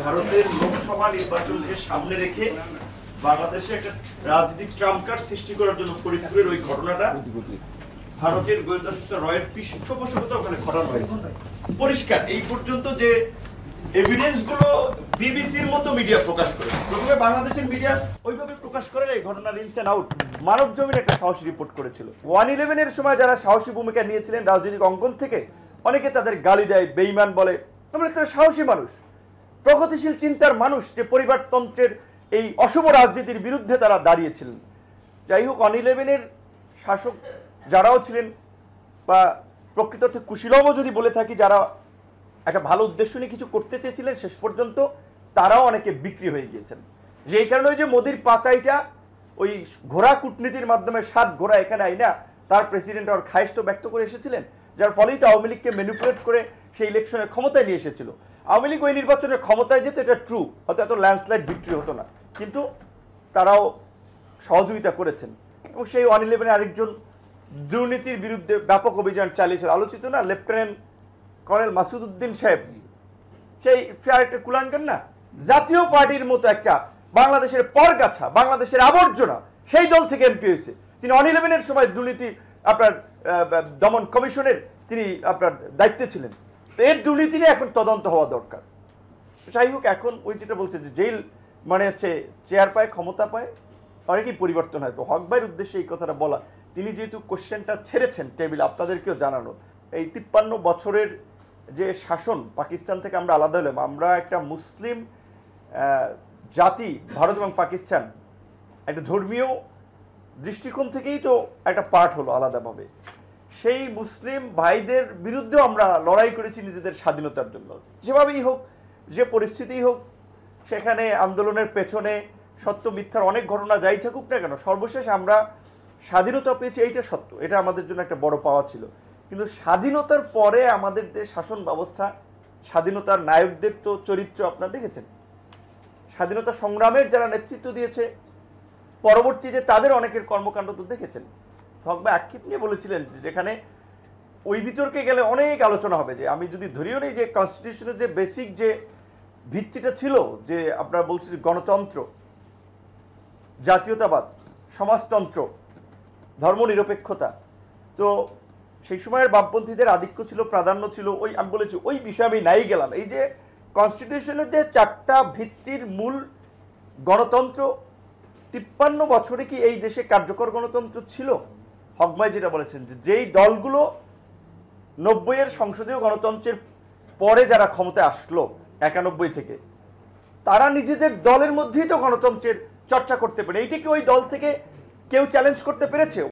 ভারতের লোকসভা নির্বাচনকে সামনে রেখে বাংলাদেশে একটা রাজনৈতিক ট্রাম্প কার্ড সৃষ্টি করার জন্য ফরিদপুরের ওই ঘটনাটা ভারতের গোয়েন্দা সংস্থা রয়ের পৃষ্ঠপোষকতা ওখানে ঘটানো হয়েছে। পরিষ্কার এই পর্যন্ত যে এভিডেন্স গুলো বিবিসির মতো মিডিয়া প্রকাশ করে, প্রথমে বাংলাদেশের মিডিয়া ওইভাবে প্রকাশ করে এই ঘটনার ইনস এন্ড আউট মানব জমিন একটা সাহসী রিপোর্ট করেছিল। 111 এর সময় যারা সাহসী ভূমিকা নিয়েছিলেন রাজনৈতিক অঙ্গন থেকে, অনেকে তাদের গালি দেয়, বেঈমান বলে। আমরা তারা সাহসী মানুষ, প্রগতিশীল চিন্তার মানুষ, যে পরিবারতন্ত্রের এই অশুভ রাজনীতির বিরুদ্ধে তারা দাঁড়িয়েছিলেন। যাই হোক, 111 এর শাসক যারাও ছিলেন, বা প্রকৃত অর্থে কুশীলবও যদি বলে থাকি, যারা একটা ভালো উদ্দেশ্য নিয়ে কিছু করতে চেয়েছিলেন, শেষ পর্যন্ত তারাও অনেকে বিক্রি হয়ে গিয়েছেন। যেই কারণে ওই যে মোদির পাচাইটা ওই ঘোড়া কূটনীতির মাধ্যমে 7 ঘোড়া এখানে আইনা তার প্রেসিডেন্ট আর খায়েশ ব্যক্ত করে এসেছিলেন, যার ফলেই তো আওয়ামী লীগকে ম্যানিপুলেট করে সেই ইলেকশনের ক্ষমতায় নিয়ে এসেছিল। আওয়ামী লীগ ওই নির্বাচনের ক্ষমতায় যেত, এটা ট্রু, হয়তো এত ল্যান্ডস্লাইড ভিক্টরি হতো না, কিন্তু তারাও সহযোগিতা করেছেন। এবং সেই 111 আরেকজন দুর্নীতির বিরুদ্ধে ব্যাপক অভিযান চালিয়েছিল, আলোচিত না, লেফটেন্যান্ট কর্নেল মাসুদ উদ্দিন সাহেব, সেই আরেকটা কুলাঙ্গার না, জাতীয় পার্টির মতো একটা বাংলাদেশের পরগাছা, বাংলাদেশের আবর্জনা, সেই দল থেকে এমপি হয়েছে। তিনি 111 এর সময় দুর্নীতি আপনার দমন কমিশনের তিনি আপনার দায়িত্বে ছিলেন। তো এর দুর্নীতি নিয়ে এখন তদন্ত হওয়া দরকার। যাই হোক, এখন ওই যেটা বলছে যে জেল মানে হচ্ছে চেয়ার পায়, ক্ষমতা পায়, অনেকেই পরিবর্তন হয়। তো হক ভাইয়ের উদ্দেশ্যে এই কথাটা বলা, তিনি যেহেতু কোশ্চেনটা ছেড়েছেন টেবিলে, আপনাদেরকেও জানানো, এই 53 বছরের যে শাসন, পাকিস্তান থেকে আমরা আলাদা হলাম, আমরা একটা মুসলিম জাতি, ভারত এবং পাকিস্তান একটা ধর্মীয় দৃষ্টিকোণ থেকেই তো একটা পার্ট হলো আলাদাভাবে। সেই মুসলিম ভাইদের বিরুদ্ধেও আমরা লড়াই করেছি নিজেদের স্বাধীনতার জন্য। যেভাবেই হোক, যে পরিস্থিতিই হোক, সেখানে আন্দোলনের পেছনে সত্য মিথ্যার অনেক ঘটনা যাই থাকুক না কেন, সর্বশেষ আমরা স্বাধীনতা পেয়েছি, এইটা সত্য, এটা আমাদের জন্য একটা বড় পাওয়া ছিল। কিন্তু স্বাধীনতার পরে আমাদের যে শাসন ব্যবস্থা, স্বাধীনতার নায়কদের তো চরিত্র আপনারা দেখেছেন, স্বাধীনতা সংগ্রামের যারা নেতৃত্ব দিয়েছে, পরবর্তীতে তাদের অনেকের কর্মকাণ্ড তো দেখেছেন। হক ভাই আক্ষেপ নিয়ে বলেছিলেন যে যেখানে ওই বিতর্কে গেলে অনেক আলোচনা হবে, যে আমি যদি ধরিও নেই যে কনস্টিটিউশনের যে বেসিক যে ভিত্তিটা ছিল, যে আপনারা বলছেন গণতন্ত্র, জাতীয়তাবাদ, সমাজতন্ত্র, ধর্মনিরপেক্ষতা, তো সেই সময়ের বামপন্থীদের আধিক্য ছিল, প্রাধান্য ছিল, ওই আমি বলেছি ওই বিষয়ে আমি নাই গেলাম। এই যে কনস্টিটিউশনের যে 4টা ভিত্তির মূল গণতন্ত্র, 53 বছরে কি এই দেশে কার্যকর গণতন্ত্র ছিল? হক ভাই যেটা বলেছেন, যে যেই দলগুলো 90-এর সংসদীয় গণতন্ত্রের পরে যারা ক্ষমতায় আসলো 91 থেকে, তারা নিজেদের দলের মধ্যেই তো গণতন্ত্রের চর্চা করতে পারে। এইটা কি ওই দল থেকে কেউ চ্যালেঞ্জ করতে পেরেছে?